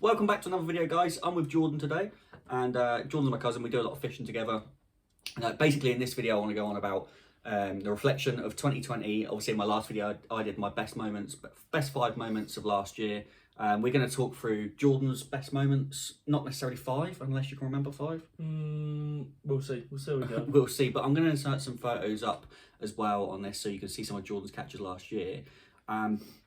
Welcome back to another video, guys. I'm with Jordan today, and Jordan's my cousin. We do a lot of fishing together. Basically, in this video, I want to go on about the reflection of 2020. Obviously, in my last video, I did my best 5 moments of last year. We're going to talk through Jordan's best moments, not necessarily 5, unless you can remember 5. We'll see. We'll see how we go. We'll see, but I'm going to insert some photos up as well on this so you can see some of Jordan's catches last year.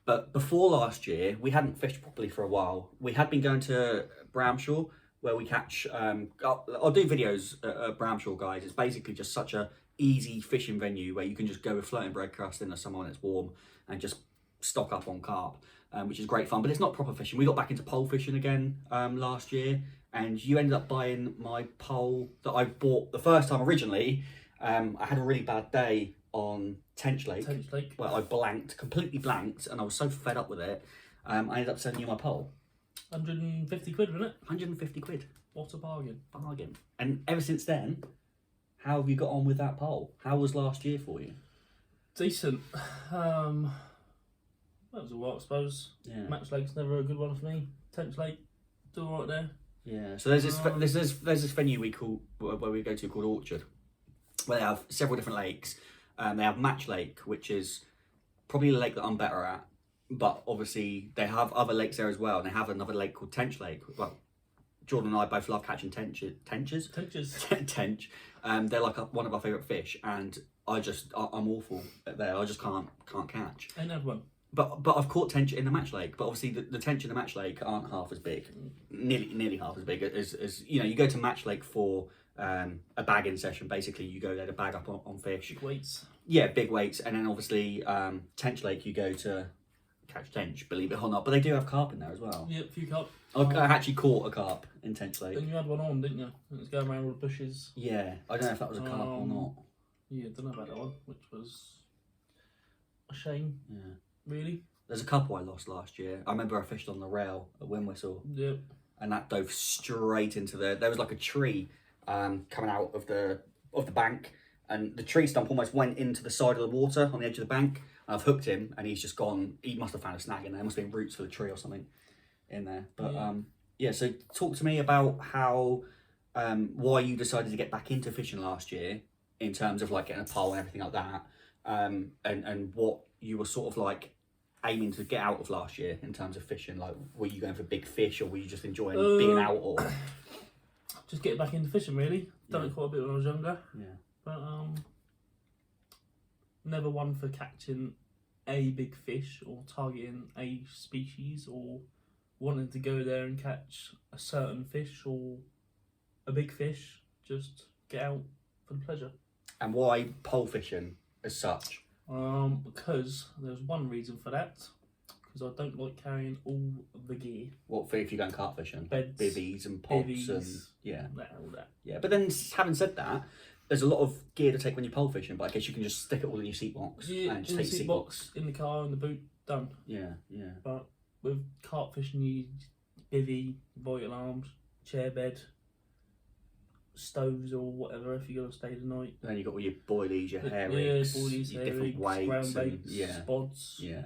But before last year, we hadn't fished properly for a while. We had been going to Bramshall, where we catch, I'll do videos at Bramshall, guys. It's basically just such a easy fishing venue where you can just go with floating bread crust in the summer when it's warm and just stock up on carp, which is great fun. But it's not proper fishing. We got back into pole fishing again last year, and you ended up buying my pole that I bought the first time originally. I had a really bad day on Tench Lake, where I completely blanked, and I was so fed up with it. I ended up sending you my pole. 150 quid, wasn't it? 150 quid. What a bargain. Bargain. And ever since then, how have you got on with that pole? How was last year for you? Decent. That was a while, I suppose. Yeah. Match Lake's never a good one for me. Tench Lake, do alright there. Yeah. So there's this venue where we go to called Orchard, where they have several different lakes. They have Match Lake, which is probably the lake that I'm better at, but obviously they have other lakes there as well, and they have another lake called Tench Lake. Well, Jordan and I both love catching tenches. Tench. They're like one of our favourite fish, and I'm awful there. I just can't catch. Ain't had one. But I've caught tench in the Match Lake. But obviously the tench in the Match Lake aren't half as big, nearly half as big as you go to Match Lake for a bagging session. Basically, you go there to bag up on fish. Big weights. Yeah, big weights, and then obviously Tench Lake, you go to catch tench, believe it or not. But they do have carp in there as well. Yeah, a few carp. I actually caught a carp in Tench Lake. And you had one on, didn't you? It was going around all the bushes. Yeah, I don't know if that was a carp or not. Yeah, I don't know about that one, which was a shame. Yeah. Really? There's a couple I lost last year. I remember I fished on the rail at Windwhistle. Yep. And that dove straight into there was like a tree coming out of the bank, and the tree stump almost went into the side of the water on the edge of the bank. And I've hooked him, and he's just gone. He must have found a snag in there. There must have been roots for the tree or something in there. But yeah. So talk to me about how why you decided to get back into fishing last year, in terms of like getting a pole and everything like that, and what you were sort of like aiming to get out of last year in terms of fishing. Like, were you going for big fish, or were you just enjoying being out, or just getting back into fishing? Really, done it quite a bit when I was younger. Yeah, but never one for catching a big fish or targeting a species or wanting to go there and catch a certain fish or a big fish. Just get out for the pleasure. And why pole fishing as such? Because there's one reason for that. Because I don't like carrying all of the gear. What for if you're going carp fishing? Beds, bivvies and pods and yeah. All that. Yeah, but then having said that, there's a lot of gear to take when you're pole fishing, but I guess you can just stick it all in your seat box. Yeah, and just in the take seat box, in the car, in the boot, done. Yeah, yeah. But with carp fishing, you need bivvy, boat alarms, chair bed, stoves or whatever if you're going to stay the night. Then you've got all your boilies, your hair yeah, rigs, boilies, your hair different rigs, weights, ground and, baits, yeah, spods. yeah.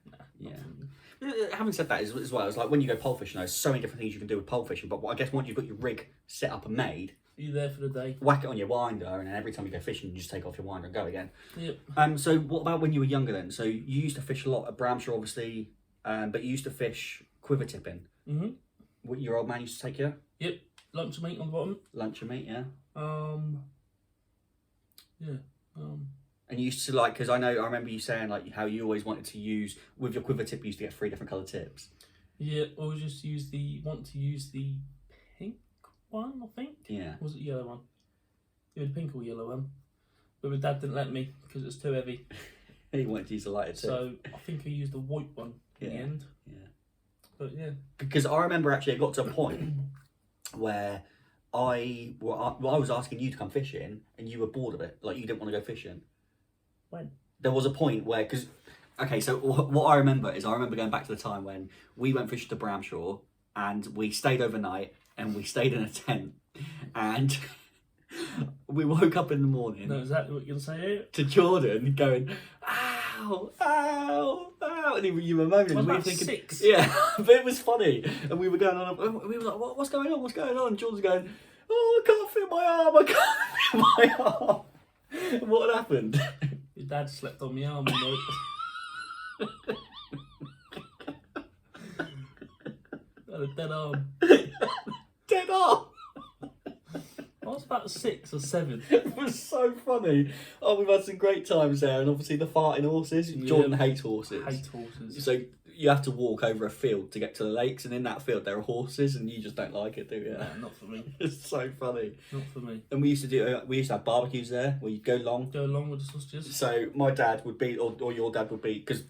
Nah, Yeah. Having said that as well, it's like when you go pole fishing, there's so many different things you can do with pole fishing, but I guess once you've got your rig set up and made, you're there for the day. whack it on your winder, and then every time you go fishing, you just take off your winder and go again. Yep. So what about when you were younger then? So you used to fish a lot at Bramshall, obviously, but you used to fish quiver tipping. Mm-hmm. What your old man used to take you? Yep. Lunch and meat on the bottom. Lunch and meat, yeah. Yeah. And you used to like, because I remember you saying like how you always wanted to use, with your quiver tip, you used to get 3 different coloured tips. Yeah, or just want to use the pink one, I think. Yeah. Or was it the yellow one? Either the pink or yellow one. But my dad didn't let me because it was too heavy. He wanted to use the lighter tip. So I think I used the white one in the end. Yeah. But yeah. Because I remember actually it got to a point where I was asking you to come fishing and you were bored of it. Like you didn't want to go fishing. When? There was a point where, okay, so what I remember going back to the time when we went fishing to Bramshall and we stayed overnight and we stayed in a tent and we woke up in the morning. No, is that what you're going to say here? To Jordan going, ow, ow, ow, and you were moaning. I was We were about thinking, 6. yeah, but it was funny, and we were going on. We were like, what's going on? What's going on? And Jordan's going, oh, I can't feel my arm. I can't feel my arm. And what had happened? Your dad slept on my arm all night. Had a dead arm. Dead arm. I was about 6 or 7. It was so funny. Oh, we've had some great times there, and obviously the farting horses. Jordan hates horses. Hate horses. So you have to walk over a field to get to the lakes, and in that field there are horses, and you just don't like it, do you? Nah, not for me. It's so funny. Not for me. And we used to have barbecues there where you'd go long. Go along with the sausages. So my dad would be, or your dad would be, because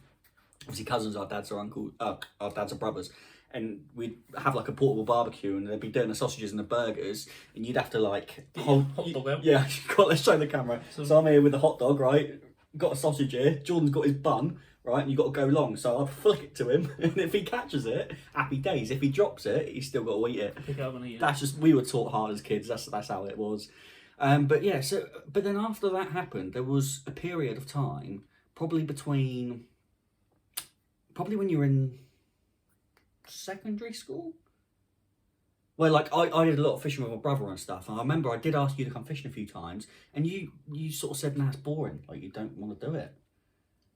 obviously cousins, our dads are our dads are brothers. And we'd have like a portable barbecue, and they'd be doing the sausages and the burgers, and you'd have to like Hot dog out. Yeah, let's show the camera. So I'm here with the hot dog, right? Got a sausage here. Jordan's got his bun, right? And you got to go long. So I'll flick it to him, and if he catches it, happy days. If he drops it, he's still got to eat it. Pick it up and eat it. That's just, we were taught hard as kids. That's how it was. But yeah, but then after that happened, there was a period of time, probably when you were in secondary school, where like I did a lot of fishing with my brother and stuff, and I remember I did ask you to come fishing a few times, and you sort of said, nah, it's boring, like you don't want to do it.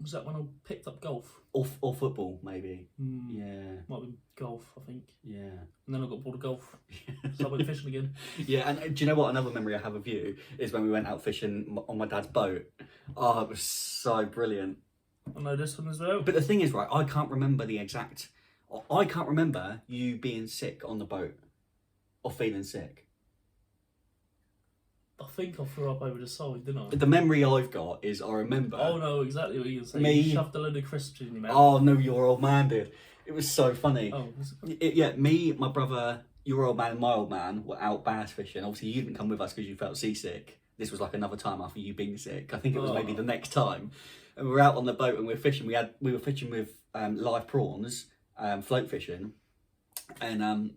Was that when I picked up golf? Or football, maybe. Yeah. Might have been golf, I think. Yeah. And then I got bored of golf. So I went fishing again. Yeah, and do you know what? Another memory I have of you is when we went out fishing on my dad's boat. Oh, it was so brilliant. I know this one as well. But the thing is, right, I can't remember you being sick on the boat or feeling sick. I think I threw up over the side, didn't I? The memory I've got is I remember. Oh no, exactly what you're saying. Me- You shoved a load of crisps in your mouth. Oh no, your old man did. It was so funny. Oh, Yeah, me, my brother, your old man, and my old man were out bass fishing. Obviously, you didn't come with us because you felt seasick. This was like another time after you being sick. I think it was maybe the next time. And we were out on the boat and we were fishing. We were fishing with live prawns, float fishing, and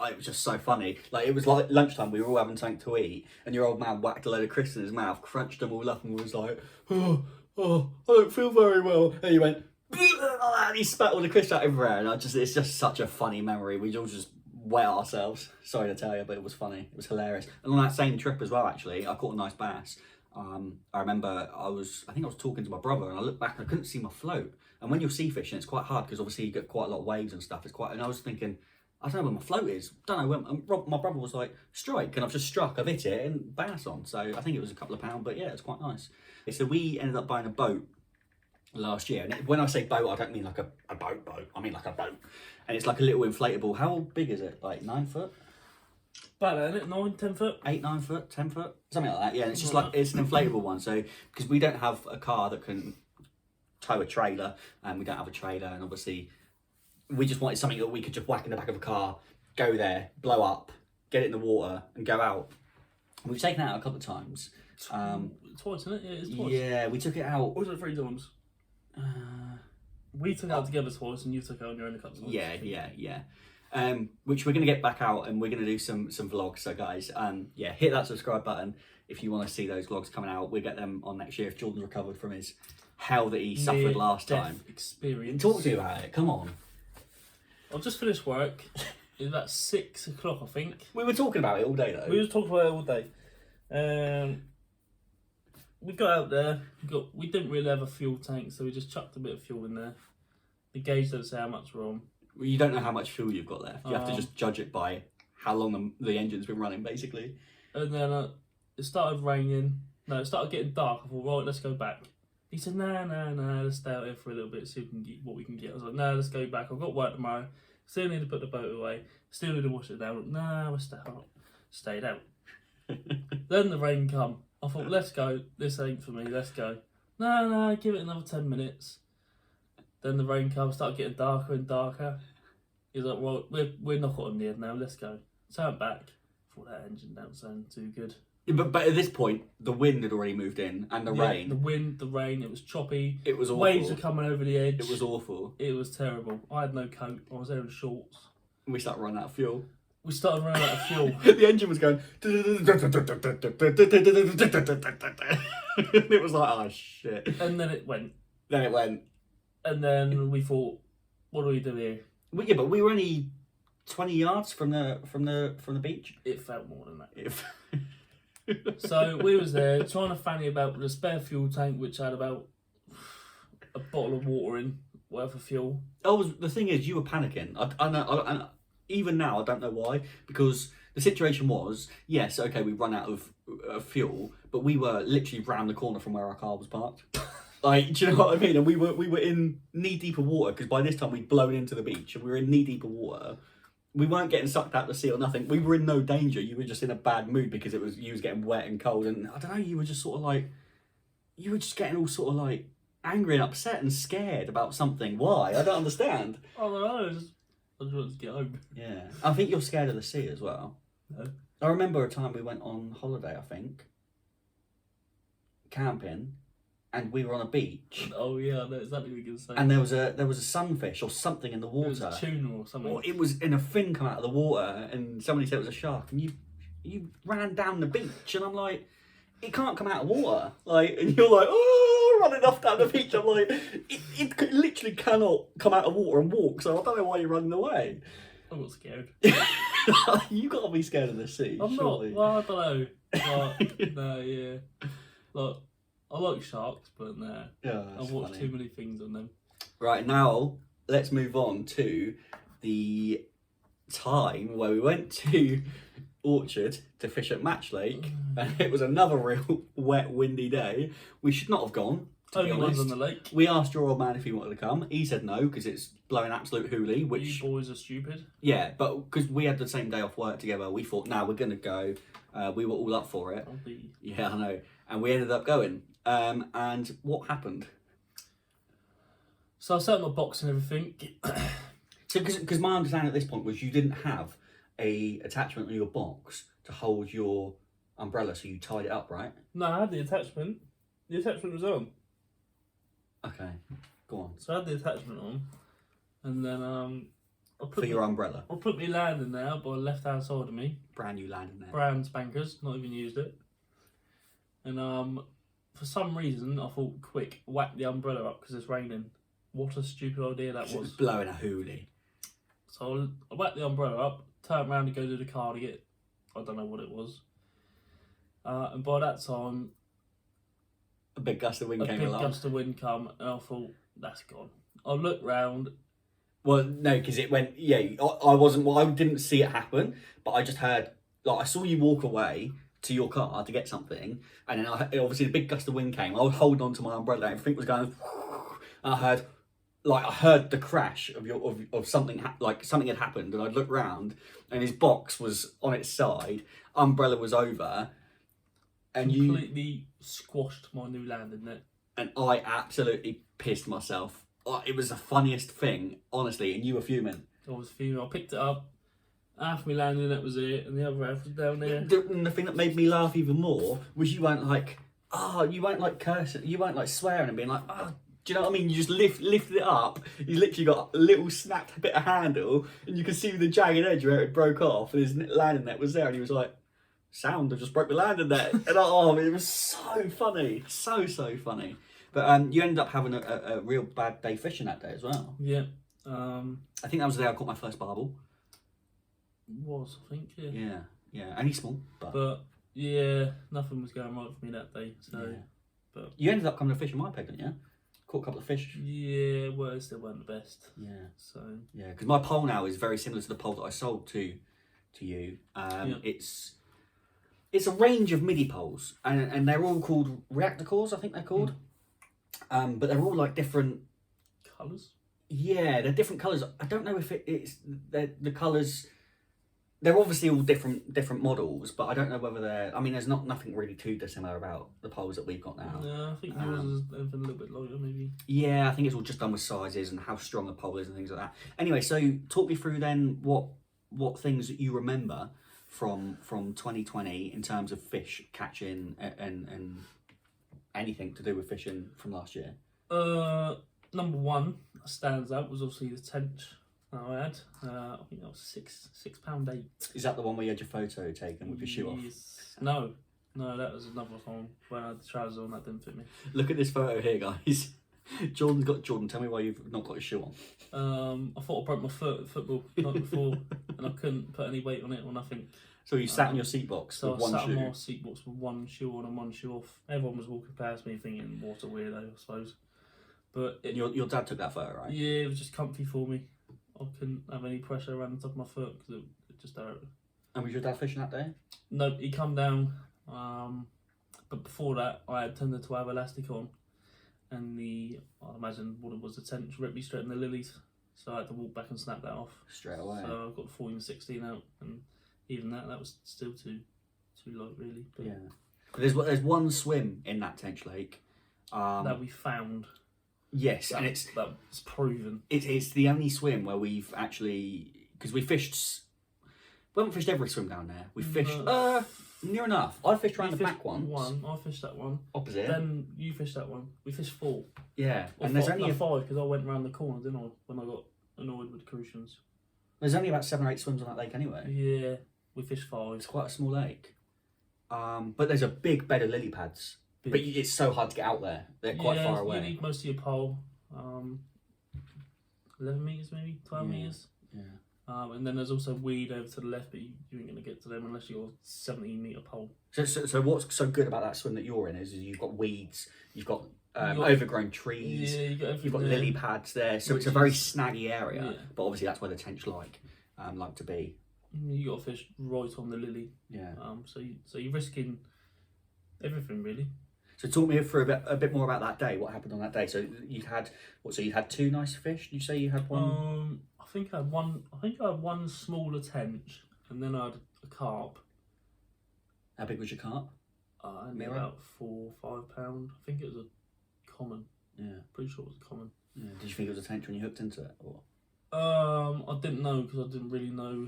it was just so funny. Like it was like lunchtime. We were all having something to eat, and your old man whacked a load of crisps in his mouth, crunched them all up, and was like, "Oh, I don't feel very well." And he went, and he spat all the crisps out everywhere, and it's just such a funny memory. We all just wet ourselves. Sorry to tell you, but it was funny. It was hilarious. And on that same trip as well, actually, I caught a nice bass. I remember I think I was talking to my brother, and I looked back and I couldn't see my float. And when you're sea fishing, it's quite hard because obviously you get quite a lot of waves and stuff. And I was thinking, I don't know where my float is. Don't know when. And my brother was like, strike, and I've just struck. I've hit it and bass on. So I think it was a couple of pounds, but yeah, it's quite nice. So we ended up buying a boat last year, and when I say boat, I don't mean like a boat. I mean like a boat, and it's like a little inflatable. How big is it? Like 9 foot? About that, isn't it? 9, 10 foot? 8, 9 foot, 10 foot, something like that. Yeah, and it's just like it's an inflatable one. So because we don't have a car that can tow a trailer, and we don't have a trailer, and obviously we just wanted something that we could just whack in the back of a car, go there, blow up, get it in the water, and go out. We've taken it out a couple of times. Twice, isn't it? Yeah, it's twice. Yeah, we took it out. Or was it 3 times? We took it out together twice, and you took it out on your own a couple of times. Yeah. Which we're going to get back out, and we're going to do some vlogs. So guys, hit that subscribe button if you want to see those vlogs coming out. We'll get them on next year if Jordan's recovered from his hell that he suffered last time. Experience. Talk to you about it. Come on. I've just finished work. It was about 6 o'clock, I think. We were talking about it all day though. We were talking about it all day. We got out there. We didn't really have a fuel tank, so we just chucked a bit of fuel in there. The gauge doesn't say how much we're on. Well, you don't know how much fuel you've got left. You have to just judge it by how long the engine's been running, basically. And then it started raining. No, it started getting dark. I thought, right, let's go back. He said, nah, let's stay out here for a little bit, see if we can get what we can get. I was like, no, let's go back. I've got work tomorrow. Still need to put the boat away. Still need to wash it down. Nah, we'll stay out. Stayed out. Then the rain come. I thought, let's go. This ain't for me. Let's go. No, give it another 10 minutes. Then the rain comes, started getting darker and darker. He's like, well, we're not on the end now. Let's go. So I'm back. Thought that engine don't sound too good. Yeah, but at this point, the wind had already moved in, and the rain. The wind, the rain. It was choppy. It was awful. Waves were coming over the edge. It was awful. It was terrible. I had no coat. I was there in shorts. We started running out of fuel. We started running out of fuel. The engine was going. It was like, oh shit. And then it went. Then it went. And then we thought, what do we do here? Well, yeah, but we were only 20 yards from the beach. It felt more than that. If So we was there trying to fanny about with a spare fuel tank, which had about a bottle of water in, whatever fuel. the thing is, you were panicking. I know. Even now, I don't know why. Because the situation was, yes, okay, we run out of fuel, but we were literally round the corner from where our car was parked. Like, do you know what I mean? And we were in knee deep of water because by this time we'd blown into the beach and we were in knee deep of water. We weren't getting sucked out to sea or nothing. We were in no danger. You were just in a bad mood because you was getting wet and cold, and I don't know. You were just sort of like, you were just getting all sort of like angry and upset and scared about something. Why? I don't understand. I don't know. I just wanted to get home. Yeah, I think you're scared of the sea as well. No. I remember a time we went on holiday. I think camping. And we were on a beach, Oh yeah, I know exactly what you're gonna say. and there was a sunfish or something in the It was water. a tuna or something. Or it was in a fin come out of the water, and somebody said it was a shark, and you ran down the beach, and I'm like, it can't come out of water, like, and you're like, oh, running off down the beach. I'm like, it literally cannot come out of water and walk, so I don't know why you're running away. I'm not scared. You gotta be scared of the sea. I'm surely. not. Well, I don't know. Like, no, yeah. Like, I like sharks, but no. Yeah, I've that's watched funny. too many things on them. Right, now let's move on to the time where we went to Orchard to fish at Match Lake, and it was another real wet, windy day. We should not have gone, to be Only ones honest. on the lake. We asked your old man if he wanted to come. He said no, because it's blowing absolute hoolie, which, You boys are stupid. yeah, but because we had the same day off work together, we thought, nah, we're going to go. We were all up for it. I'll be... Yeah, I know. And we ended up going. And what happened? So I set up my box and everything. So, because my understanding at this point was you didn't have a attachment on your box to hold your umbrella, so you tied it up, right? No, I had the attachment. The attachment was on. Okay, go on. So I had the attachment on. And then I For your umbrella, put my landing there by the left hand side of me. brand new landing there. Brand spankers, not even used it. And for some reason I thought, quick, whack the umbrella up because it's raining. What a stupid idea that It was was. blowing a hoolie. So I whacked the umbrella up, turned around to go to the car to get, I don't know what it was. And by that time, A big gust of wind a came big along. gust of wind come, and I thought, that's gone. I looked round. Well, no, because it went. Yeah, I wasn't. Well, I didn't see it happen, but I just heard. Like, I saw you walk away to your car to get something, and then obviously the big gust of wind came. I was holding on to my umbrella, and everything was going. And I heard the crash of something. Like something had happened, and I looked round, and his box was on its side, umbrella was over, and Completely squashed my new landing net. and I absolutely pissed myself. It was the funniest thing, honestly, and you were fuming. I was female. I picked it up. Half my landing net was here, and the other half was down there. The thing that made me laugh even more was you weren't like, you weren't like cursing, you weren't like swearing and being like, do you know what I mean? You just lifted it up. You literally got a little snapped bit of handle, and you could see the jagged edge where it broke off, and his landing net was there, and he was like, "Sound, I just broke the landing net." And it was so funny, so funny. But you ended up having a real bad day fishing that day as well. Yeah. I think that was the day I caught my first barbel. Was, I think, yeah. Yeah, only small, But, yeah, nothing was going right for me that day, so... yeah. But You ended up coming to fish in my peg, didn't you? Caught a couple of fish. yeah, well, it still weren't the best. Yeah, So yeah. Because my pole now is very similar to the pole that I sold to you. Yeah. It's a range of MIDI poles, and they're all called reactor cores, I think they're called. But they're all like different. colours. Yeah, they're different colours. I don't know if it's the colours. They're obviously all different models, but I don't know whether they're. I mean, there's nothing really too dissimilar about the poles that we've got now. No, I think yours is anything a little bit lighter, maybe. Yeah, I think it's all just done with sizes and how strong the pole is and things like that. Anyway, so talk me through then what things that you remember from 2020 in terms of fish catching and anything to do with fishing from last year. Number one that stands out was obviously the tench that I had. I think that was £6.8. Is that the one where you had your photo taken with your shoe off? Yes. No, that was another one when I had the trousers on that didn't fit me. Look at this photo here, guys. Jordan, tell me why you've not got a shoe on. I thought I broke my foot at football night before, and I couldn't put any weight on it or nothing. So you sat in your seat box So with I one sat shoe. on my seat box with one shoe on and one shoe off. Everyone was walking past me thinking, what a weirdo, I suppose. But Your dad took that photo, right? yeah, it was just comfy for me. I couldn't have any pressure around the top of my foot because it just hurt. And was your dad fishing that day? No, he come down. But before that, I had tended to have elastic on, and I imagine what it was, the tent ripped me straight in the lilies. So I had to walk back and snap that off. Straight away. So I got 14-16 out, and even that was still too light, really. But Yeah. There's one swim in that Tench Lake. that we found. Yes, and it's proven. it's the only swim where we've actually, because we haven't fished every swim down there. We fished near enough. I fished around the back once. I fished that one. Opposite. Then you fished that one. We fished 4. Yeah, Or and there's five, only no, 5 because I went round the corner, didn't I? When I got annoyed with Crucians. there's only about 7 or 8 swims on that lake anyway. Yeah, we fished It's 5. quite a small lake. But there's a big bed of lily pads. But it's so hard to get out there. They're quite far away. You need most of your pole. 11 metres maybe, 12 metres. Yeah. And then there's also weed over to the left, but you ain't going to get to them unless you're 17-metre pole. So what's so good about that swim that you're in is you've got weeds, you've got You've got- overgrown trees, Yeah, you got everything you've got there. lily pads there. So it's a Which very is- snaggy area. Yeah. But obviously that's where the Tench like to be. You got to fish right on the lily. Yeah. So you're risking everything really. So talk me through a bit more about that day. What happened on that day? So you had 2 nice fish. You say you had one. I think I had one smaller tench, and then I had a carp. How big was your carp? Only Mirror? about 4 or 5 pound. I think it was a common. Yeah. Pretty sure it was a common. Yeah. Did you think it was a Tench when you hooked into it? Or? I didn't know because I didn't really know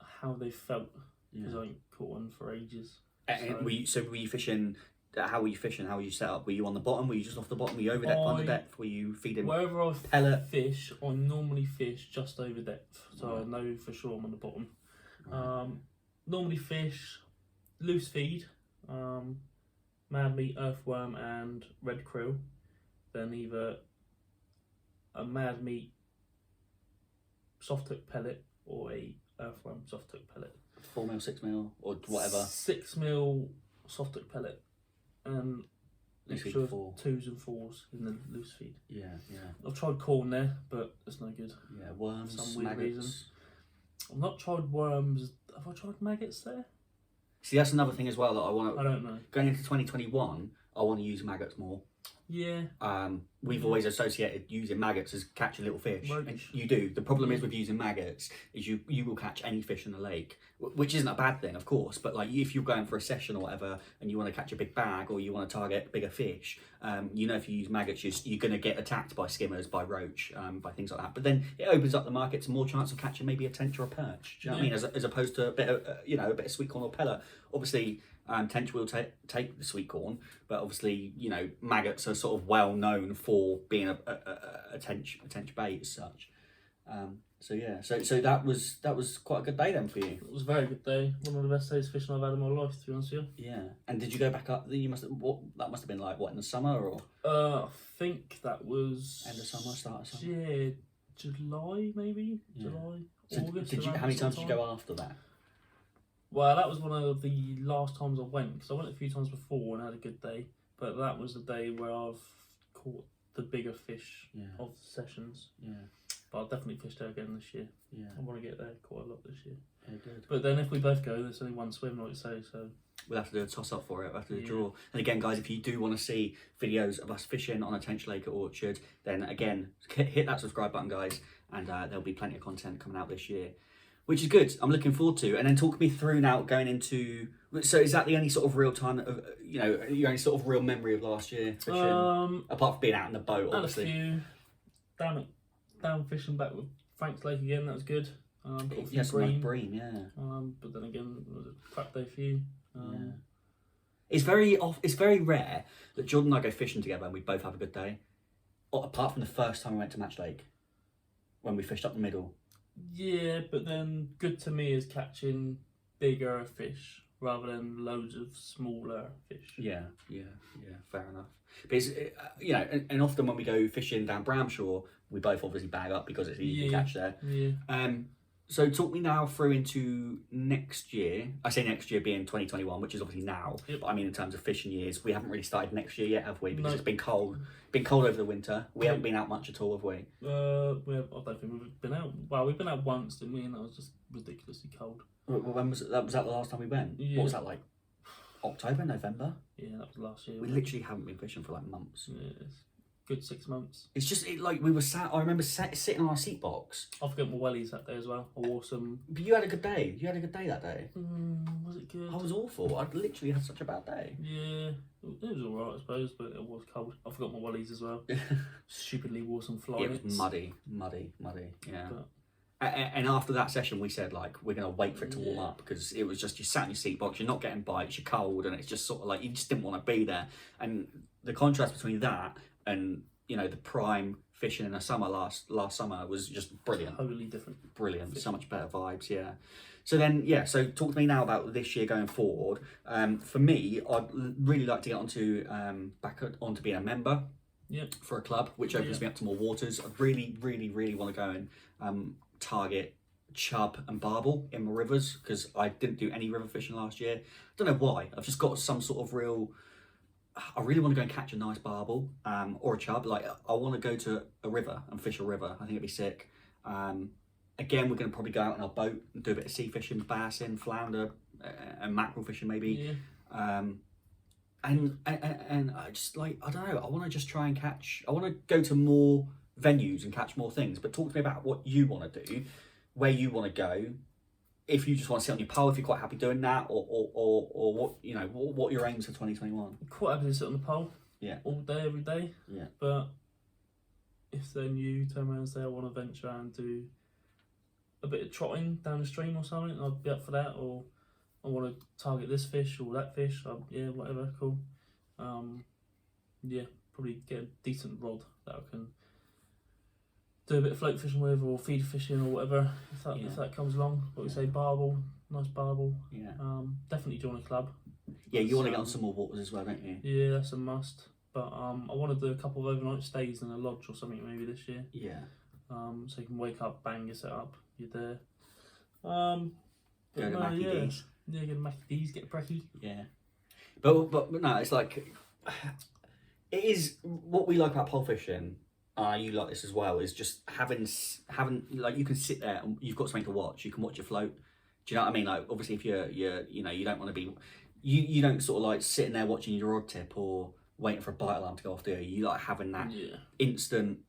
how they felt because Yeah. I ain't caught one for ages. And were you fishing? How were you fishing? How were you set up? Were you on the bottom? Were you just off the bottom? Were you over depth, under depth? Were you feeding? Wherever I pellet? fish, I normally fish just over depth, so Right. I know for sure I'm on the bottom. Right. Normally fish loose feed, mad meat, earthworm, and red krill. Then either a mad meat soft hook pellet or a earthworm soft hook pellet. 4mm, 6mm, or whatever. 6mm soft hook pellet, and Loose feed mixture of 4. 2s and 4s in the loose feed. Yeah. I've tried corn there, but it's no good. Yeah. Worms, For some weird maggots. reason. I've not tried worms. Have I tried maggots there? See, that's another thing as well that I want I to. don't know. Going into 2021, I want to use maggots more. Yeah. We've always associated using maggots as catching little fish, Roach. and you do. The problem is with using maggots is you will catch any fish in the lake, which isn't a bad thing, of course. But like if you're going for a session or whatever, and you want to catch a big bag or you want to target bigger fish, if you use maggots, you're going to get attacked by skimmers, by roach, by things like that. But then it opens up the market to more chance of catching maybe a tench or a perch. Do you know what I mean? As opposed to a bit of sweet corn or pellet. Obviously. Tench will take the sweet corn, but obviously, maggots are sort of well known for being a tench bait as such. So that was quite a good day then for you. It was a very good day. One of the best days fishing I've had in my life, to be honest with you. Yeah. And did you go back up? That must have been like what, in the summer or I think that was end of summer, start of summer? Yeah, July maybe. Yeah. July, So August. how many times did you go after that? Well, that was one of the last times I went because I went a few times before and had a good day. But that was the day where I've caught the bigger fish of the sessions. Yeah. But I'll definitely fish there again this year. Yeah. I want to get there quite a lot this year. Yeah, good. But then if we both go, there's only one swim, like you say. So We'll have to do a toss up for it. We'll have to do a draw. And again, guys, if you do want to see videos of us fishing on a Tench Lake at Orchard, then again, hit that subscribe button, guys, and there'll be plenty of content coming out this year, which is good. I'm looking forward to. And then talk me through now going into. So is that the only sort of real time of your only sort of real memory of last year fishing, apart from being out in the boat, obviously? Had a few down fishing back with Frank's Lake again. That was good. Caught a few Yes, like bream, yeah. But then again, it was a crap day for you. Yeah. It's very rare that Jordan and I go fishing together and we both have a good day. Apart from the first time we went to Match Lake, when we fished up the middle. Yeah, but then good to me is catching bigger fish rather than loads of smaller fish. Yeah, fair enough. But it's, and often when we go fishing down Bramshore, we both obviously bag up because it's easy to catch there. Yeah. So talk me now through into next year. I say next year being 2021, which is obviously now. Yep. But I mean in terms of fishing years, we haven't really started next year yet, have we? Because No. it's been cold. Been cold over the winter. We haven't been out much at all, have we? I don't think we've been out. Well, we've been out once, didn't we? And that was just ridiculously cold. When was that? Was that the last time we went? Yeah. What was that like? October, November? Yeah, that was last year. We literally haven't been fishing for like months. Yeah, it's good 6 months. It's just like we were sat. I remember sitting on our seat box. I forgot my wellies that day as well. I wore some. But you had a good day. You had a good day that day. Was it good? I was awful. I literally had such a bad day. Yeah, it was alright, I suppose, but it was cold. I forgot my wellies as well. Stupidly wore some fly It was nets. muddy. Yeah. But- And after that session, we said like we're gonna wait for it to warm up because it was just you sat in your seat box, you're not getting bites, you're cold, and it's just sort of like you just didn't want to be there. And the contrast between that and the prime fishing in the summer last summer was just brilliant. Totally different. Brilliant, so much better vibes. Yeah. So then, so talk to me now about this year going forward. For me, I'd really like to get back onto being a member. Yep. For a club, which opens me up to more waters. I really, really, really want to go and target chub and barbel in my rivers because I didn't do any river fishing last year. Don't know why. I've just got some sort of I really want to go and catch a nice barbel or a chub. Like I want to go to a river and fish a river. I think it'd be sick. Again, we're going to probably go out in our boat and do a bit of sea fishing, bassing, flounder, and mackerel fishing maybe. Yeah. And I just I don't know, I want to just try and catch, I want to go to more venues and catch more things, but talk to me about what you want to do, where you want to go, if you just want to sit on your pole, if you're quite happy doing that, or what your aims for 2021. Quite happy to sit on the pole. Yeah. All day, every day. Yeah. But if then you turn around and say I want to venture out and do a bit of trotting down the stream or something, I'd be up for that. Or I want to target this fish or that fish. Yeah, whatever, cool. Yeah, probably get a decent rod that I can do a bit of float fishing with, or feed fishing or whatever. If that comes along, what we say, barbel, nice barbel. Yeah. Definitely join a club. Yeah, you want to get on some more waters as well, don't you? Yeah, that's a must. But I want to do a couple of overnight stays in a lodge or something maybe this year. Yeah. So you can wake up, bang, you're set up, you're there. Go to Mackie D's. Yeah, get a Mackie D's, get a brekkie. Yeah. But no, it's like it is what we like about pole fishing. You like this as well. Is just having like you can sit there and you've got something to watch. You can watch your float. Do you know what I mean? Like obviously, if you're you don't want to be, you don't sort of like sitting there watching your rod tip or waiting for a bite alarm to go off. Do you? You like having that instant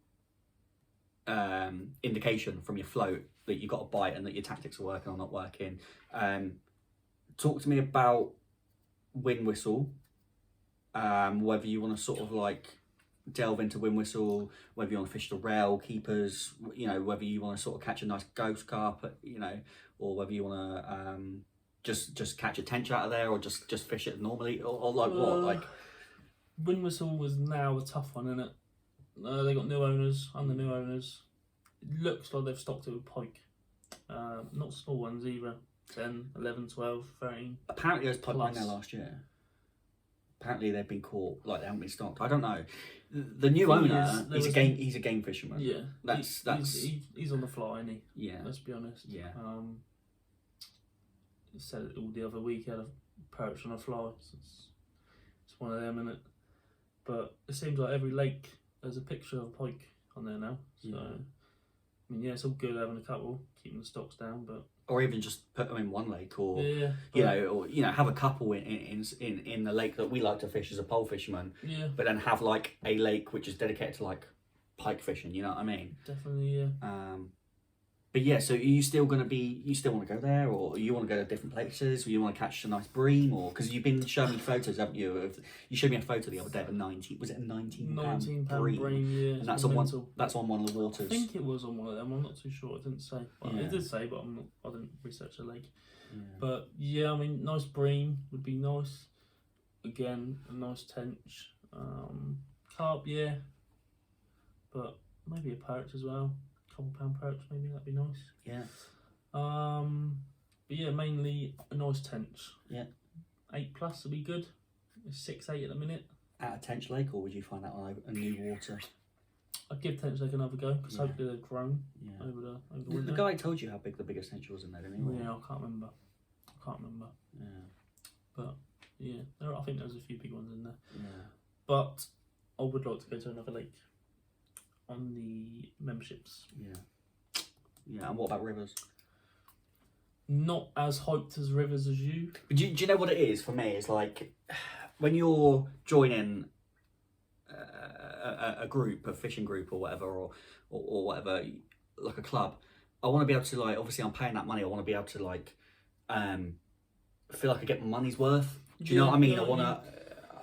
indication from your float that you got a bite and that your tactics are working or not working. Talk to me about wind whistle. Whether you want to sort of like delve into wind whistle, whether you want to fish the rail keepers, whether you want to sort of catch a nice ghost carp, or whether you want to just catch a tench out of there, or just fish it normally, or like what like. Wind whistle was now a tough one, isn't it? They got new owners. I'm the new owners. It looks like they've stocked it with pike. Not small ones either. 10, 11, 12, 13. Apparently there's pike in plus. there last year. Apparently they've been caught, like they haven't been stocked. I don't know. The new owner, he's a game fisherman. Yeah. He's on the fly, isn't he? Yeah. Let's be honest. Yeah. He said it all the other week, he had a perch on a fly. So it's one of them, isn't it? But it seems like every lake there's a picture of a pike on there now. So I mean, it's all good having a couple, keeping the stocks down, but or even just put them in one lake, or or have a couple in the lake that we like to fish as a pole fisherman. Yeah. But then have like a lake which is dedicated to like pike fishing. You know what I mean? Definitely, yeah. But yeah, so are you still want to go there, or you want to go to different places, or you want to catch a nice bream, or because you've been showing me photos, haven't you? You showed me a photo the other day of a 19. Was it a 19 pound bream? Yeah, and that's on one of the waters. I think it was on one of them. I'm not too sure. It didn't say. Well, Yeah. It did say, but I didn't research the lake. Yeah. But yeah, I mean, nice bream would be nice. Again, a nice tench. Carp, yeah. But maybe a perch as well. £2 perch, maybe that'd be nice. Yeah. But yeah, mainly a nice tench. Yeah. 8+ would be good. It's 6-8 at the minute. At a Tench Lake, or would you find that on a new water? I'd give Tench Lake another go because Yeah. hopefully they've grown Yeah. over the The winter. guy told you how big the biggest tench was in there, didn't he? Yeah, I can't remember. Yeah. But yeah, I think there's a few big ones in there. Yeah. But I would like to go to another lake on the memberships. Yeah. Yeah. And what about rivers? Not as hyped as Rivers as you. But do you know what it is for me? It's like when you're joining a group, a fishing group or whatever, or whatever, like a club. I want to be able to, like, obviously I'm paying that money. I want to be able to, like, feel like I get my money's worth. Do you know what I mean? Yeah, I want to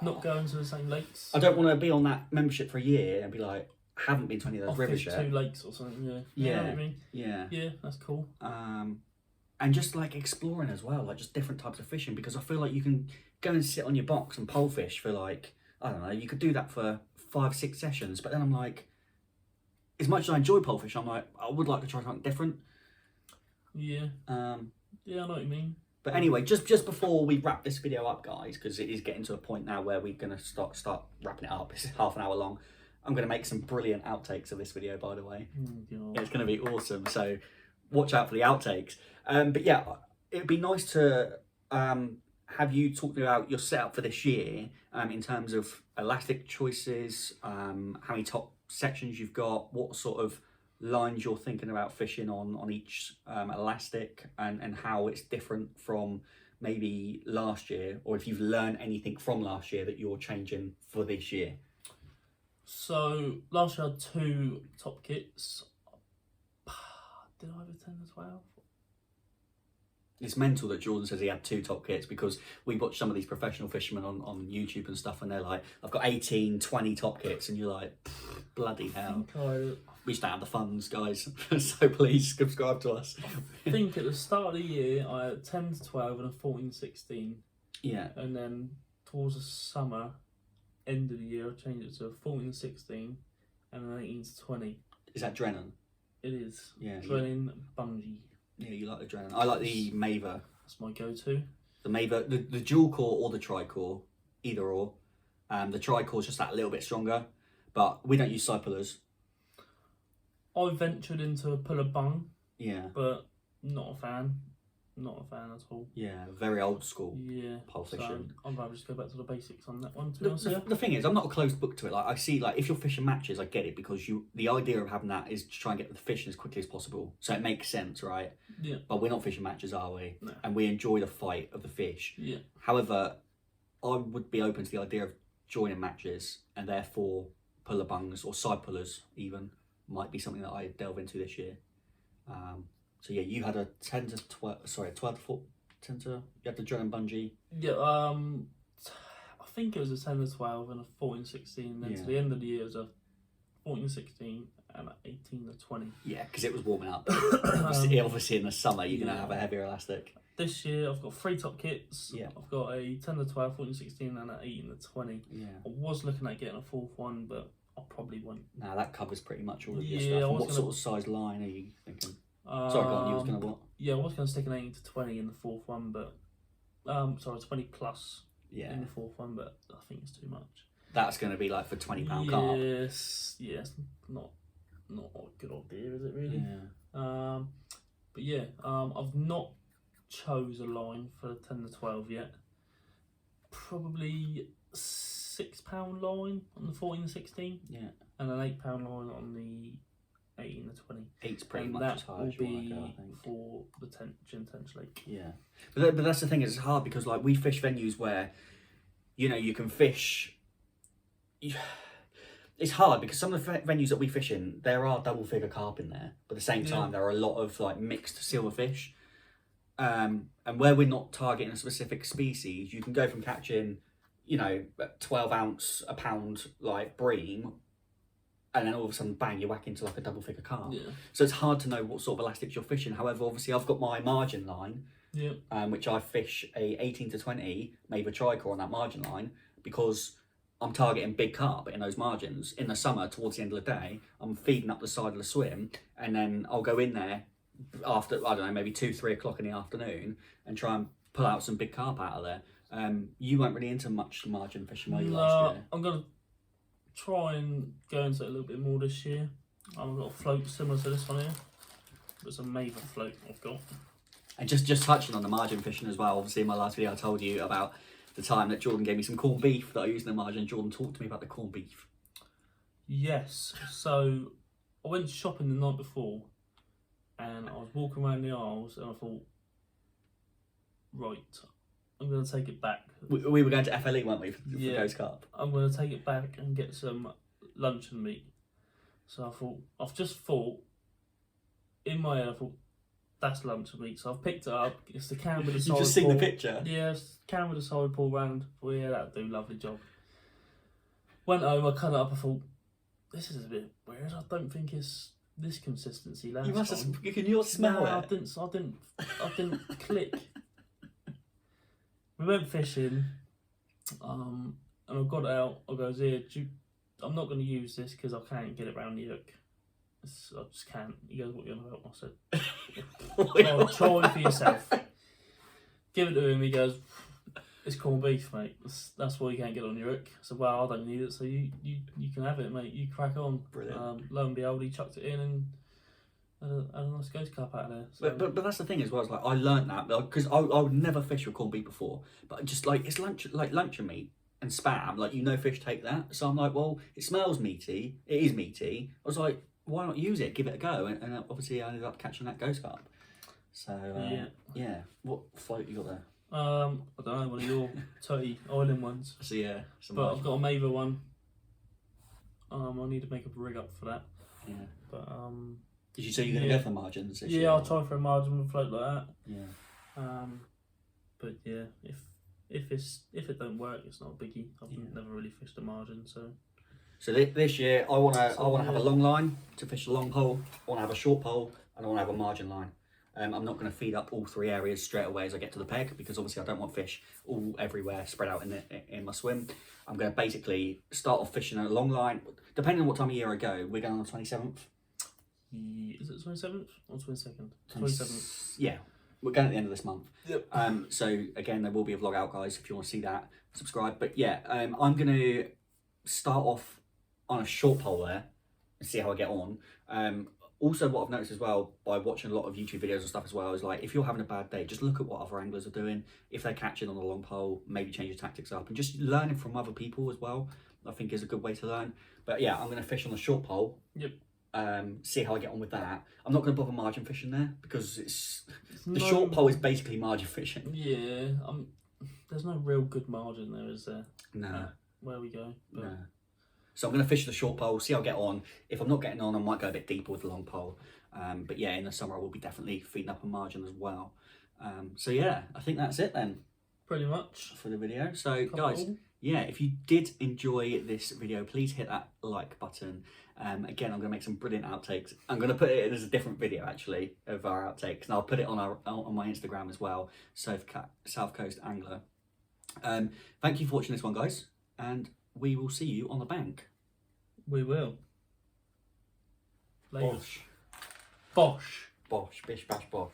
not going to the same lakes. I don't want to be on that membership for a year and be like, I haven't been to any of those I've rivers fished yet. 2 lakes or something. Yeah. Yeah. You know what I mean? Yeah. Yeah, that's cool. And just like exploring as well, like just different types of fishing, because I feel like you can go and sit on your box and pole fish for, like, I don't know, you could do that for 5-6 sessions, but then I'm like, as much as I enjoy pole fish, I'm like, I would like to try something different. Yeah. Yeah, I know what you mean. But anyway, just before we wrap this video up, guys, because it is getting to a point now where we're going to start wrapping it up. It's half an hour long. I'm going to make some brilliant outtakes of this video, by the way. God. It's going to be awesome, so watch out for the outtakes. But yeah, it'd be nice to have you talk about your setup for this year in terms of elastic choices, how many top sections you've got, what sort of lines you're thinking about fishing on each elastic, and how it's different from maybe last year, or if you've learned anything from last year that you're changing for this year. So last year I had 2 top kits. Did I have a 10 or 12? It's mental that Jordan says he had 2 top kits, because we watch some of these professional fishermen on YouTube and stuff, and they're like, I've got 18, 20 top kits, and you're like, bloody hell. We just don't have the funds, guys. So please subscribe to us. I think at the start of the year I had 10 to 12 and a 14-16. Yeah. And then towards the summer, end of the year, I changed it to a 14-16 and an 18-20. Is that Drennan? It is. Yeah. Drennan Bungee. Yeah, you like the Drennan. I like the Maver. That's my go-to. The Maver, the dual core or the tri-core, either or. The tri-core is just that little bit stronger, but we don't use side pullers. I ventured into a puller bung, Yeah. but not a fan. Not a fan at all. Yeah, very old school. Yeah. Pole fishing. So I'd rather just go back to the basics on that one, to be honest. The thing is, I'm not a closed book to it. Like, I see, like, if you're fishing matches, I get it, because the idea of having that is to try and get the fishing as quickly as possible. So it makes sense, right? Yeah. But we're not fishing matches, are we? No. And we enjoy the fight of the fish. Yeah. However, I would be open to the idea of joining matches, and therefore puller bungs or side pullers even might be something that I delve into this year. So yeah, you had a 10 to 12, sorry, 12 to 4, 10 to, you had the Drennan Bungee. Yeah, I think it was a 10 to 12 and a 14-16. Then Yeah. to the end of the year, it was a 14-16 and an 18 to 20. Yeah, because it was warming up. Obviously in the summer, you're going to yeah. have a heavier elastic. This year, I've got 3 top kits. Yeah. I've got a 10 to 12, 14-16 and an 18 to 20. Yeah. I was looking at getting a 4th one, but I probably won't. Now that covers pretty much all of your Yeah, stuff. I And was what gonna- sort of size line are you thinking? Sorry, go on, you was going to what? Yeah, I was going to stick an 18 to 20 in the 4th one, but... sorry, 20 plus Yeah. in the 4th one, but I think it's too much. That's going to be like for £20 carp. Yes, not a good idea, is it really? Yeah. But yeah, I've not chose a line for the 10 to 12 yet. Probably £6 line on the 14-16 Yeah. and an £8 line on the 18 to 20. 8's pretty And much that as high will as you want be to go, I think. for the Tench Lake. Yeah, but that's the thing. It's hard because, like, we fish venues where, you know, you can fish. It's hard because some of the venues that we fish in, there are double figure carp in there, but at the same time, there are a lot of like mixed silverfish. And where we're not targeting a specific species, you can go from catching, you know, 12 ounce a pound like bream, and then all of a sudden, bang, you whack into like a double figure carp. Yeah. So it's hard to know what sort of elastics you're fishing. However, obviously, I've got my margin line, Yeah. which I fish a 18 to 20, maybe a tricore on that margin line, because I'm targeting big carp in those margins. In the summer, towards the end of the day, I'm feeding up the side of the swim, and then I'll go in there after, I don't know, maybe 2-3 o'clock in the afternoon and try and pull out some big carp out of there. You weren't really into much margin fishing, were you, last year? I'm gonna try and go into it a little bit more this year. I've got a float similar to this one here. It's a Maver float I've got. And just touching on the margin fishing as well, obviously in my last video I told you about the time that Jordan gave me some corned beef that I used in the margin. Jordan, talked to me about the corned beef. Yes, so I went shopping the night before and I was walking around the aisles and I thought, right, I'm going to take it back. We were going to FLE, weren't we, for Ghost Carp? I'm going to take it back and get some luncheon meat. So I've just thought, in my head, I thought, that's luncheon meat. So I've picked it up. It's the can with the side You've just seen the picture? Yeah, it's the can with the side pull round. Well, yeah, that'll do. Lovely job. Went home, I cut it up. I thought, this is a bit weird. I don't think it's this consistency last You must time. have. Can you smell No, it? I didn't click. We went fishing, and I got it out. I goes, here, I'm not going to use this because I can't get it round the hook. I just can't. He goes, what are you on about? I said, try it for yourself. Give it to him. He goes, it's corned beef, mate. That's why you can't get it on your hook. I said, well, I don't need it, so you can have it, mate. You crack on. Brilliant. Lo and behold, he chucked it in and had a nice ghost carp out of there. So. But that's the thing as well. It's like I learnt that because I would never fish with corned beef before. But just like it's luncheon meat and spam. Like fish take that. So I'm like, well, it smells meaty. It is meaty. I was like, why not use it? Give it a go. And obviously I ended up catching that ghost carp. So yeah. What float you got there? I don't know, one of your Tutty Island ones. So yeah, but I've got a Maver one. I need to make a rig up for that. Yeah. But did you say you're gonna go for margins this year? Yeah, I'll try for a margin with a float like that. Yeah. But yeah, if it don't work, it's not a biggie. I've never really fished a margin, so. So this year I wanna have a long line to fish a long pole. I wanna have a short pole, and I wanna have a margin line. I'm not going to feed up all 3 areas straight away as I get to the peg because obviously I don't want fish all everywhere spread out in my swim. I'm going to basically start off fishing a long line. Depending on what time of year I go, we're going on the 27th. Is it 27th or 22nd? 27th. Yeah, we're going at the end of this month. Yep. So again, there will be a vlog out, guys. If you want to see that, subscribe. But yeah, I'm going to start off on a short pole there and see how I get on. Also, what I've noticed as well by watching a lot of YouTube videos and stuff as well is like if you're having a bad day, just look at what other anglers are doing. If they're catching on a long pole, maybe change your tactics up and just learning from other people as well. I think is a good way to learn. But yeah, I'm going to fish on the short pole. Yep. See how I get on with that. I'm not going to bother margin fishing there because the short pole is basically margin fishing. Yeah. There's no real good margin there, is there? No. Where we go. But... No. So I'm going to fish the short pole, see how I get on. If I'm not getting on, I might go a bit deeper with the long pole. But yeah, in the summer I will be definitely feeding up a margin as well. So yeah, I think that's it then. Pretty much. For the video. So guys, yeah, if you did enjoy this video, please hit that like button. Again, I'm going to make some brilliant outtakes. I'm going to put it as a different video actually of our outtakes. And I'll put it on my Instagram as well, South Coast Angler. Thank you for watching this one, guys. And we will see you on the bank. We will. Later. Bosh. Bosh. Bosh. Bish, bash, bosh.